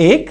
1,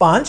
5।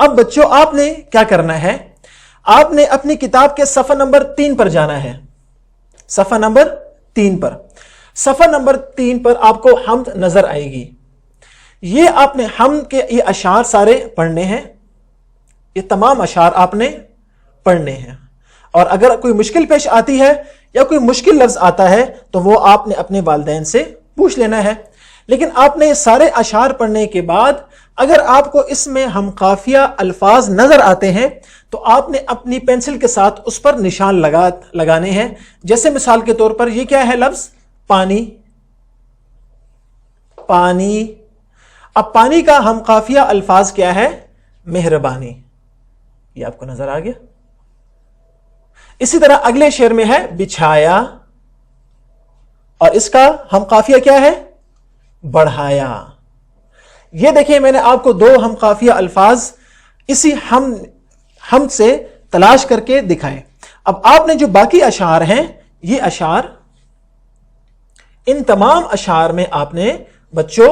اب بچوں آپ نے کیا کرنا ہے، آپ نے اپنی کتاب کے صفحہ نمبر 3 پر جانا ہے، صفحہ نمبر 3 پر، صفحہ نمبر 3 پر آپ کو حمد نظر آئے گی۔ یہ آپ نے حمد کے یہ اشعار سارے پڑھنے ہیں، یہ تمام اشعار آپ نے پڑھنے ہیں، اور اگر کوئی مشکل پیش آتی ہے یا کوئی مشکل لفظ آتا ہے تو وہ آپ نے اپنے والدین سے پوچھ لینا ہے۔ لیکن آپ نے یہ سارے اشعار پڑھنے کے بعد اگر آپ کو اس میں ہم قافیہ الفاظ نظر آتے ہیں تو آپ نے اپنی پینسل کے ساتھ اس پر نشان لگانے ہیں۔ جیسے مثال کے طور پر یہ کیا ہے لفظ؟ پانی، پانی۔ اب پانی کا ہم قافیہ الفاظ کیا ہے؟ مہربانی۔ یہ آپ کو نظر آ گیا؟ اسی طرح اگلے شعر میں ہے بچھایا، اور اس کا ہم قافیہ کیا ہے؟ بڑھایا۔ یہ دیکھیں میں نے آپ کو 2 ہم قافیہ الفاظ اسی حمد سے تلاش کر کے دکھائے۔ اب آپ نے جو باقی اشعار ہیں، یہ اشعار، ان تمام اشعار میں آپ نے بچوں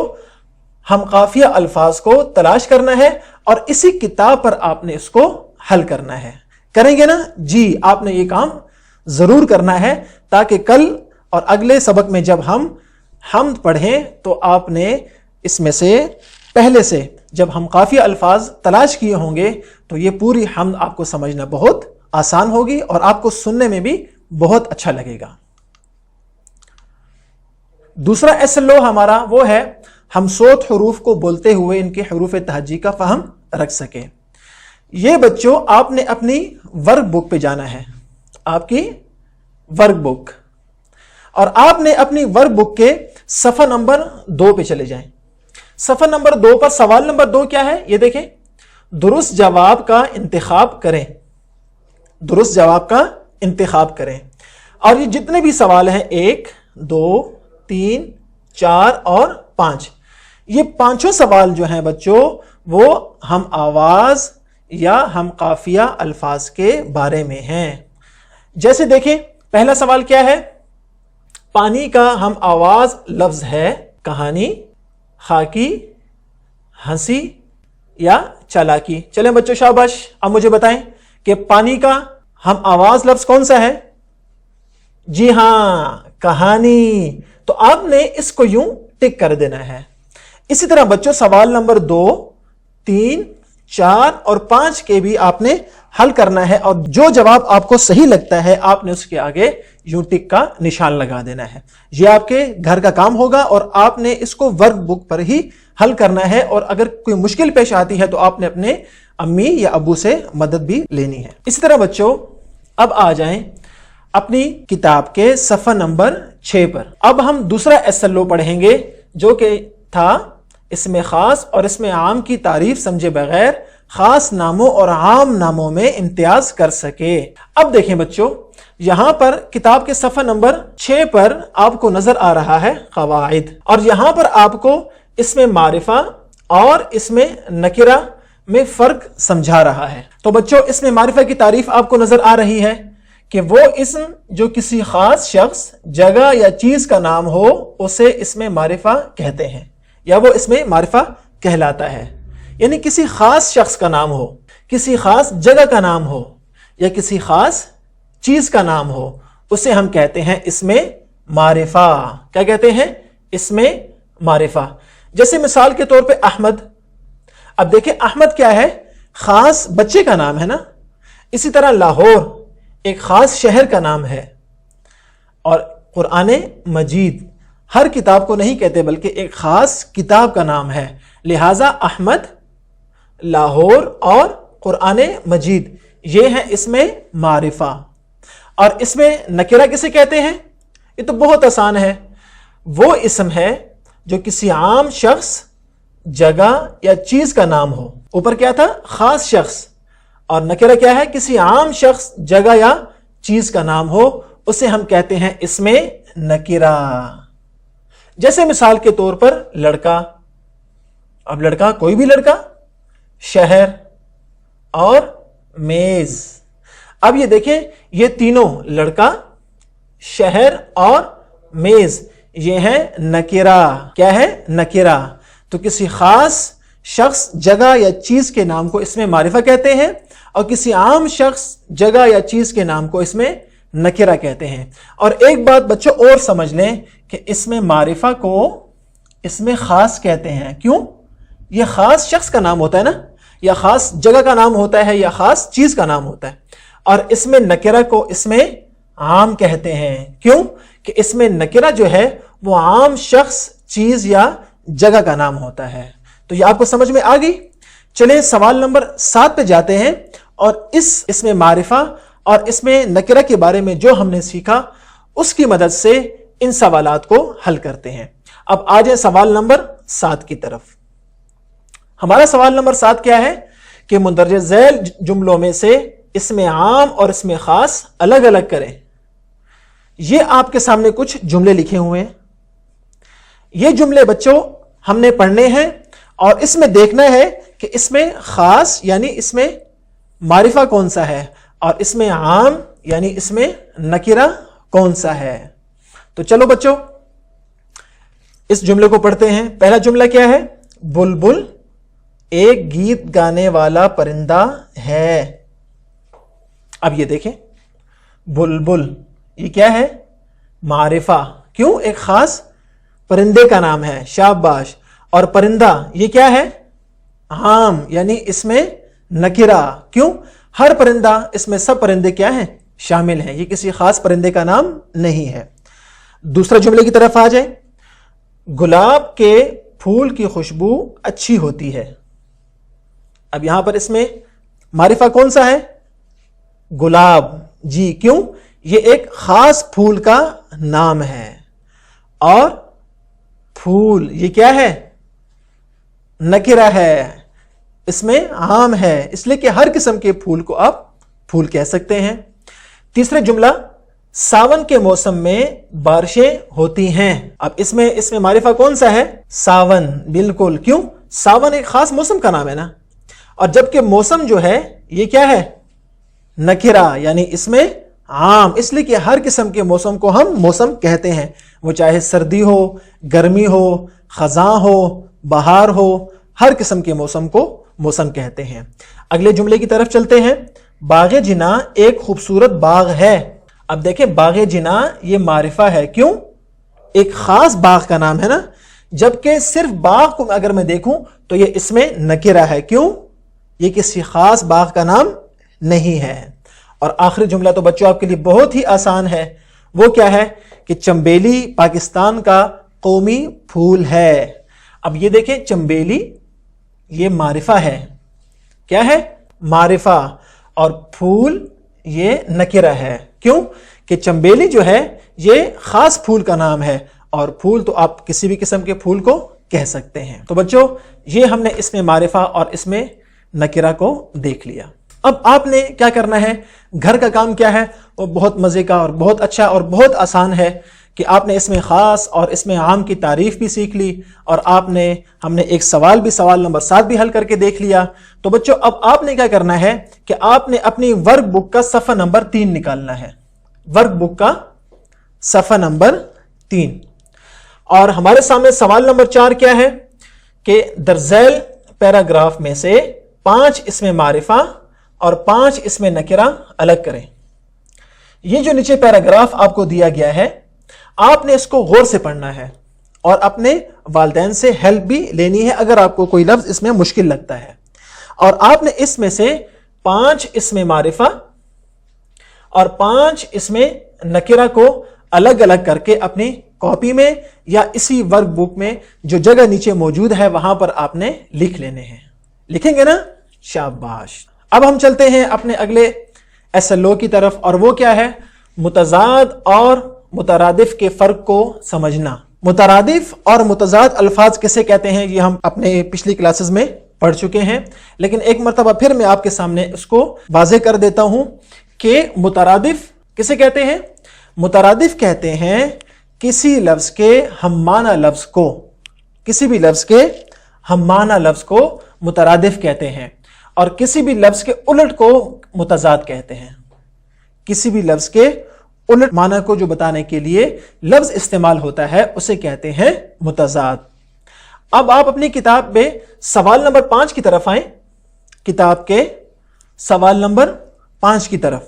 ہم قافیہ الفاظ کو تلاش کرنا ہے اور اسی کتاب پر آپ نے اس کو حل کرنا ہے۔ کریں گے نا؟ جی، آپ نے یہ کام ضرور کرنا ہے تاکہ کل اور اگلے سبق میں جب ہم حمد پڑھیں تو آپ نے اس میں سے پہلے سے جب ہم قافیہ الفاظ تلاش کیے ہوں گے تو یہ پوری حمد آپ کو سمجھنا بہت آسان ہوگی اور آپ کو سننے میں بھی بہت اچھا لگے گا۔ دوسرا SLO ہمارا وہ ہے ہم صوت حروف کو بولتے ہوئے ان کے حروف تہجی کا فہم رکھ سکیں۔ یہ بچوں آپ نے اپنی ورک بک پہ جانا ہے، آپ کی ورک بک، اور آپ نے اپنی ورک بک کے صفحہ نمبر 2 پہ چلے جائیں۔ صفحہ نمبر 2 پر سوال نمبر 2 کیا ہے؟ یہ دیکھیں، درست جواب کا انتخاب کریں، درست جواب کا انتخاب کریں۔ اور یہ جتنے بھی سوال ہیں 1 2 3 4 اور 5، یہ 5 سوال جو ہیں بچوں وہ ہم آواز یا ہم قافیہ الفاظ کے بارے میں ہیں۔ جیسے دیکھیں پہلا سوال کیا ہے؟ پانی کا ہم آواز لفظ ہے کہانی، خاکی، ہنسی یا چالاکی۔ چلیں بچوں شاباش، اب مجھے بتائیں کہ پانی کا ہم آواز لفظ کون سا ہے؟ جی ہاں، کہانی۔ تو آپ نے اس کو یوں ٹک کر دینا ہے۔ اسی طرح بچوں سوال نمبر 2 3 4 اور 5 کے بھی آپ نے حل کرنا ہے، اور جو جواب آپ کو صحیح لگتا ہے آپ نے اس کے آگے یوں ٹک کا نشان لگا دینا ہے۔ یہ آپ کے گھر کا کام ہوگا اور آپ نے اس کو ورک بک پر ہی حل کرنا ہے، اور اگر کوئی مشکل پیش آتی ہے تو آپ نے اپنے امی یا ابو سے مدد بھی لینی ہے۔ اسی طرح بچوں اب آ جائیں اپنی کتاب کے صفحہ نمبر 6 پر۔ اب ہم دوسرا SLO پڑھیں گے جو کہ تھا اسم خاص اور اسم عام کی تعریف سمجھے بغیر خاص ناموں اور عام ناموں میں امتیاز کر سکے۔ اب دیکھیں بچوں، یہاں پر کتاب کے صفحہ نمبر 6 پر آپ کو نظر آ رہا ہے قواعد، اور یہاں پر آپ کو اسم معرفہ اور اسم نکرہ میں فرق سمجھا رہا ہے۔ تو بچوں اسم معرفہ کی تعریف آپ کو نظر آ رہی ہے کہ وہ اسم جو کسی خاص شخص، جگہ یا چیز کا نام ہو اسے اسم معرفہ کہتے ہیں، یا وہ اسم معرفہ کہلاتا ہے۔ یعنی کسی خاص شخص کا نام ہو، کسی خاص جگہ کا نام ہو یا کسی خاص چیز کا نام ہو اسے ہم کہتے ہیں اسم معرفہ۔ کیا کہتے ہیں؟ اسم معرفہ۔ جیسے مثال کے طور پہ احمد۔ اب دیکھیں احمد کیا ہے؟ خاص بچے کا نام ہے نا۔ اسی طرح لاہور ایک خاص شہر کا نام ہے، اور قرآن مجید ہر کتاب کو نہیں کہتے بلکہ ایک خاص کتاب کا نام ہے، لہٰذا احمد، لاہور اور قرآن مجید یہ ہیں اسم معرفہ۔ اور اسم نکرہ کسے کہتے ہیں؟ یہ تو بہت آسان ہے، وہ اسم ہے جو کسی عام شخص، جگہ یا چیز کا نام ہو۔ اوپر کیا تھا؟ خاص شخص، اور نکرہ کیا ہے؟ کسی عام شخص، جگہ یا چیز کا نام ہو اسے ہم کہتے ہیں اسم نکرہ۔ جیسے مثال کے طور پر لڑکا۔ اب لڑکا کوئی بھی لڑکا، شہر اور میز۔ اب یہ دیکھیں یہ تینوں لڑکا، شہر اور میز یہ ہے نکرہ۔ کیا ہے؟ نکرہ۔ تو کسی خاص شخص جگہ یا چیز کے نام کو اس میں معرفہ کہتے ہیں اور کسی عام شخص جگہ یا چیز کے نام کو اس میں نکرہ کہتے ہیں۔ اور ایک بات بچوں اور سمجھ لیں کہ اس میں معرفہ کو اس میں خاص کہتے ہیں۔ کیوں؟ یہ خاص شخص کا نام ہوتا ہے نا، یا خاص جگہ کا نام ہوتا ہے، یا خاص چیز کا نام ہوتا ہے، اور اس میں نکرہ کو اس میں عام کہتے ہیں۔ کیوں؟ کہ اس میں نکرہ جو ہے وہ عام شخص، چیز یا جگہ کا نام ہوتا ہے۔ تو یہ آپ کو سمجھ میں آ گئی؟ چلیں سوال نمبر 7 پہ جاتے ہیں اور اس میں معرفہ اور اس میں نکرہ کے بارے میں جو ہم نے سیکھا اس کی مدد سے ان سوالات کو حل کرتے ہیں۔ اب آ جائیں سوال نمبر 7 کی طرف۔ ہمارا سوال نمبر 7 کیا ہے کہ مندرجہ ذیل جملوں میں سے اس میں عام اور اس میں خاص الگ الگ کریں۔ یہ آپ کے سامنے کچھ جملے لکھے ہوئے ہیں۔ یہ جملے بچوں ہم نے پڑھنے ہیں اور اس میں دیکھنا ہے کہ اس میں خاص یعنی اس میں معرفہ کون سا ہے اور اس میں عام یعنی اس میں نکرہ کون سا ہے۔ تو چلو بچوں اس جملے کو پڑھتے ہیں۔ پہلا جملہ کیا ہے؟ بلبل ایک گیت گانے والا پرندہ ہے۔ اب یہ دیکھیں، بلبل یہ کیا ہے؟ معرفہ۔ کیوں؟ ایک خاص پرندے کا نام ہے، شاباش۔ اور پرندہ یہ کیا ہے؟ عام یعنی اس میں نکرہ۔ کیوں؟ ہر پرندہ، اس میں سب پرندے کیا ہیں؟ شامل ہیں، یہ کسی خاص پرندے کا نام نہیں ہے۔ دوسرے جملے کی طرف آ جائیں۔ گلاب کے پھول کی خوشبو اچھی ہوتی ہے۔ اب یہاں پر اس میں معرفہ کون سا ہے؟ گلاب۔ جی کیوں؟ یہ ایک خاص پھول کا نام ہے، اور پھول یہ کیا ہے؟ نکرہ ہے، اس میں عام ہے، اس لیے کہ ہر قسم کے پھول کو آپ پھول کہہ سکتے ہیں۔ تیسرا جملہ، ساون کے موسم میں بارشیں ہوتی ہیں۔ اب اس میں معرفہ کون سا ہے؟ ساون، بالکل۔ کیوں؟ ساون ایک خاص موسم کا نام ہے نا، اور جبکہ موسم جو ہے یہ کیا ہے؟ نکرہ یعنی اس میں عام، اس لیے کہ ہر قسم کے موسم کو ہم موسم کہتے ہیں، وہ چاہے سردی ہو، گرمی ہو، خزاں ہو، بہار ہو، ہر قسم کے موسم کو موسم کہتے ہیں۔ اگلے جملے کی طرف چلتے ہیں۔ باغ جناح ایک خوبصورت باغ ہے۔ اب دیکھیں باغ جناح یہ معرفہ ہے۔ کیوں؟ ایک خاص باغ کا نام ہے نا، جبکہ صرف باغ کو اگر میں دیکھوں تو یہ اس میں نکرہ ہے۔ کیوں؟ یہ کسی خاص باغ کا نام نہیں ہے۔ اور آخری جملہ تو بچوں آپ کے لیے بہت ہی آسان ہے، وہ کیا ہے کہ چنبیلی پاکستان کا قومی پھول ہے۔ اب یہ دیکھیں چنبیلی یہ معرفہ ہے، کیا ہے؟ معرفہ، اور پھول یہ نکرہ ہے۔ کیوں؟ کہ چنبیلی جو ہے یہ خاص پھول کا نام ہے، اور پھول تو آپ کسی بھی قسم کے پھول کو کہہ سکتے ہیں۔ تو بچوں یہ ہم نے اس میں معرفہ اور اس میں نکرہ کو دیکھ لیا۔ اب آپ نے کیا کرنا ہے؟ گھر کا کام کیا ہے؟ وہ بہت مزے کا اور بہت اچھا اور بہت آسان ہے کہ آپ نے اس میں خاص اور اس میں عام کی تعریف بھی سیکھ لی، اور ہم نے ایک سوال بھی، سوال نمبر 7 بھی حل کر کے دیکھ لیا۔ تو بچوں اب آپ نے کیا کرنا ہے کہ آپ نے اپنی ورک بک کا صفحہ نمبر 3 نکالنا ہے۔ ورک بک کا صفحہ نمبر 3، اور ہمارے سامنے سوال نمبر 4 کیا ہے کہ درذیل پیراگراف میں سے 5 اس میں معرفہ اور 5 اس میں نکرہ الگ کریں۔ یہ جو نیچے پیراگراف آپ کو دیا گیا ہے، آپ نے اس کو غور سے پڑھنا ہے اور اپنے والدین سے ہیلپ بھی لینی ہے اگر آپ کو کوئی لفظ اس میں مشکل لگتا ہے، اور آپ نے اس میں سے 5 اس میں معرفہ اور 5 اس میں نکرہ کو الگ الگ کر کے اپنی کاپی میں یا اسی ورک بک میں جو جگہ نیچے موجود ہے وہاں پر آپ نے لکھ لینے ہیں۔ لکھیں گے نا؟ شاباش۔ اب ہم چلتے ہیں اپنے اگلے SLO کی طرف، اور وہ کیا ہے؟ متضاد اور مترادف کے فرق کو سمجھنا۔ مترادف اور متضاد الفاظ کسے کہتے ہیں یہ ہم اپنے پچھلی کلاسز میں پڑھ چکے ہیں، لیکن ایک مرتبہ پھر میں آپ کے سامنے اس کو واضح کر دیتا ہوں کہ مترادف کسے کہتے ہیں؟ مترادف کہتے ہیں کسی لفظ کے ہم معنی لفظ کو، کسی بھی لفظ کے ہم معنی لفظ کو مترادف کہتے ہیں، اور کسی بھی لفظ کے الٹ کو متضاد کہتے ہیں۔ کسی بھی لفظ کے الٹ معنی کو جو بتانے کے لیے لفظ استعمال ہوتا ہے اسے کہتے ہیں متضاد۔ اب آپ اپنی کتاب میں سوال نمبر 5 کی طرف آئیں، کتاب کے سوال نمبر 5 کی طرف۔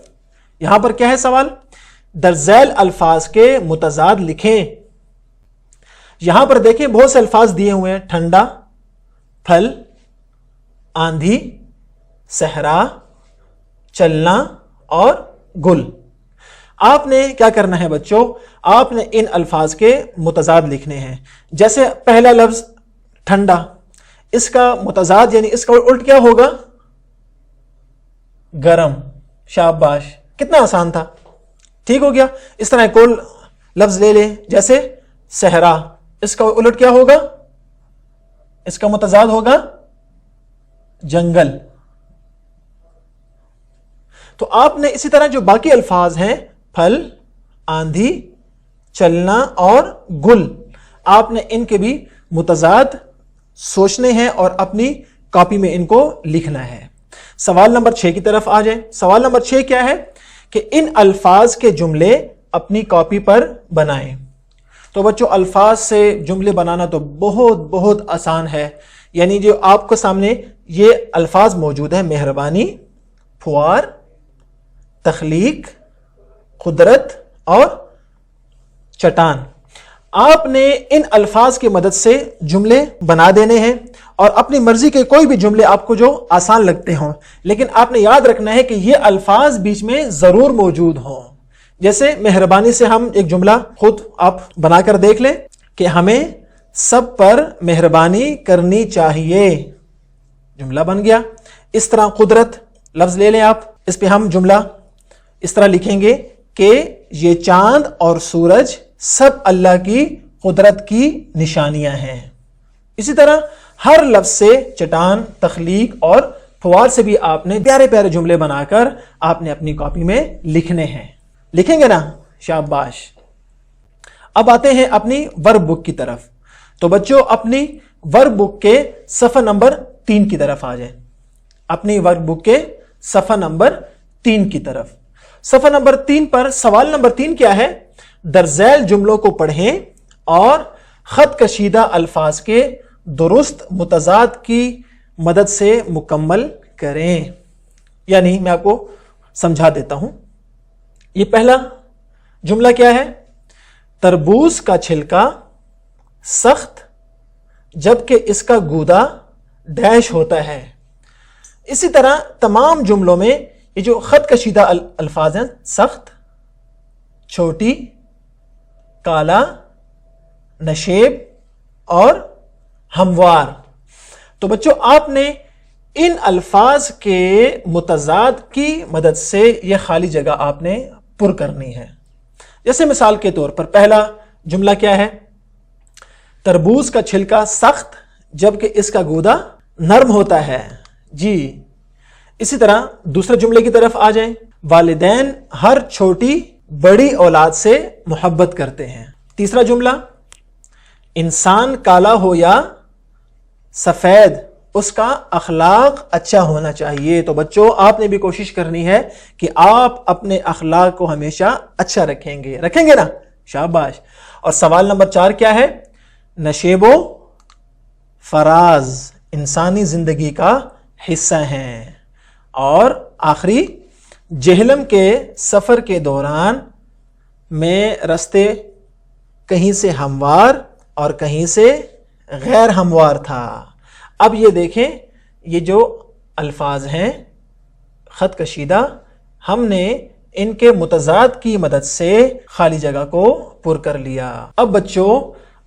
یہاں پر کیا ہے سوال؟ درذیل الفاظ کے متضاد لکھیں۔ یہاں پر دیکھیں بہت سے الفاظ دیے ہوئے ہیں، ٹھنڈا، پھل، آندھی، صحرا، چلنا اور گل۔ آپ نے کیا کرنا ہے بچوں؟ آپ نے ان الفاظ کے متضاد لکھنے ہیں۔ جیسے پہلا لفظ ٹھنڈا، اس کا متضاد یعنی اس کا الٹ کیا ہوگا؟ گرم۔ شاباش، کتنا آسان تھا، ٹھیک ہو گیا۔ اس طرح ایک اور لفظ لے لیں، جیسے صحرا، اس کا الٹ کیا ہوگا؟ اس کا متضاد ہوگا جنگل۔ تو آپ نے اسی طرح جو باقی الفاظ ہیں، پھل، آندھی، چلنا اور گل، آپ نے ان کے بھی متضاد سوچنے ہیں اور اپنی کاپی میں ان کو لکھنا ہے۔ سوال نمبر 6 کی طرف آ جائیں۔ سوال نمبر 6 کیا ہے کہ ان الفاظ کے جملے اپنی کاپی پر بنائیں۔ تو بچوں الفاظ سے جملے بنانا تو بہت بہت آسان ہے، یعنی جو آپ کو سامنے یہ الفاظ موجود ہیں، مہربانی، پھوار، تخلیق، قدرت اور چٹان۔ آپ نے ان الفاظ کی مدد سے جملے بنا دینے ہیں، اور اپنی مرضی کے کوئی بھی جملے آپ کو جو آسان لگتے ہوں، لیکن آپ نے یاد رکھنا ہے کہ یہ الفاظ بیچ میں ضرور موجود ہوں۔ جیسے مہربانی سے ہم ایک جملہ خود آپ بنا کر دیکھ لیں کہ ہمیں سب پر مہربانی کرنی چاہیے، جملہ بن گیا۔ اس طرح قدرت لفظ لے لیں آپ، اس پہ ہم جملہ اس طرح لکھیں گے کہ یہ چاند اور سورج سب اللہ کی قدرت کی نشانیاں ہیں۔ اسی طرح ہر لفظ سے چٹان، تخلیق اور فوار سے بھی آپ نے پیارے پیارے جملے بنا کر آپ نے اپنی کاپی میں لکھنے ہیں۔ لکھیں گے نا؟ شاباش۔ اب آتے ہیں اپنی ورک بک کی طرف۔ تو بچوں اپنی ورک بک کے صفحہ نمبر 3 کی طرف آ جائیں۔ اپنی ورک بک کے صفحہ نمبر 3 کی طرف۔ صفحہ نمبر 3 پر سوال نمبر 3 کیا ہے؟ درذیل جملوں کو پڑھیں اور خط کشیدہ الفاظ کے درست متضاد کی مدد سے مکمل کریں۔ یعنی میں آپ کو سمجھا دیتا ہوں۔ یہ پہلا جملہ کیا ہے؟ تربوز کا چھلکا سخت جبکہ اس کا گودا ڈیش ہوتا ہے۔ اسی طرح تمام جملوں میں یہ جو خط کشیدہ الفاظ ہیں، سخت، چھوٹی، کالا، نشیب اور ہموار، تو بچوں آپ نے ان الفاظ کے متضاد کی مدد سے یہ خالی جگہ آپ نے پر کرنی ہے۔ جیسے مثال کے طور پر پہلا جملہ کیا ہے؟ تربوز کا چھلکا سخت جبکہ اس کا گودا نرم ہوتا ہے۔ جی، اسی طرح دوسرے جملے کی طرف آ جائیں۔ والدین ہر چھوٹی بڑی اولاد سے محبت کرتے ہیں۔ تیسرا جملہ، انسان کالا ہو یا سفید اس کا اخلاق اچھا ہونا چاہیے۔ تو بچوں آپ نے بھی کوشش کرنی ہے کہ آپ اپنے اخلاق کو ہمیشہ اچھا رکھیں گے نا؟ شاباش۔ اور سوال نمبر 4 کیا ہے؟ نشیب و فراز انسانی زندگی کا حصہ ہیں۔ اور آخری، جہلم کے سفر کے دوران میں رستے کہیں سے ہموار اور کہیں سے غیر ہموار تھا۔ اب یہ دیکھیں، یہ جو الفاظ ہیں خط کشیدہ، ہم نے ان کے متضاد کی مدد سے خالی جگہ کو پر کر لیا۔ اب بچوں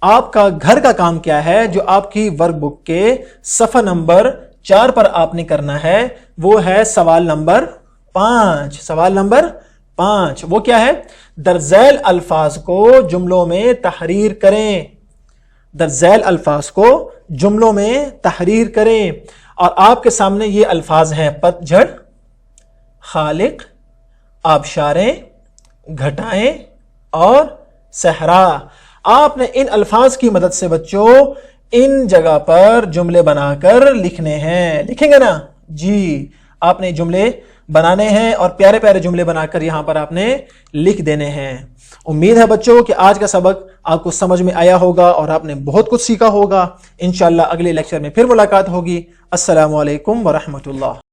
آپ کا گھر کا کام کیا ہے جو آپ کی ورک بک کے صفحہ نمبر 4 پر آپ نے کرنا ہے؟ وہ ہے سوال نمبر 5۔ سوال نمبر 5 وہ کیا ہے؟ درذیل الفاظ کو جملوں میں تحریر کریں۔ درذیل الفاظ کو جملوں میں تحریر کریں، اور آپ کے سامنے یہ الفاظ ہیں: پت جھڑ، خالق، آبشاریں، گھٹائیں اور صحرا۔ آپ نے ان الفاظ کی مدد سے بچوں ان جگہ پر جملے بنا کر لکھنے ہیں۔ لکھیں گے نا؟ جی، آپ نے جملے بنانے ہیں اور پیارے پیارے جملے بنا کر یہاں پر آپ نے لکھ دینے ہیں۔ امید ہے بچوں کہ آج کا سبق آپ کو سمجھ میں آیا ہوگا اور آپ نے بہت کچھ سیکھا ہوگا۔ انشاءاللہ اگلے لیکچر میں پھر ملاقات ہوگی۔ السلام علیکم ورحمۃ اللہ۔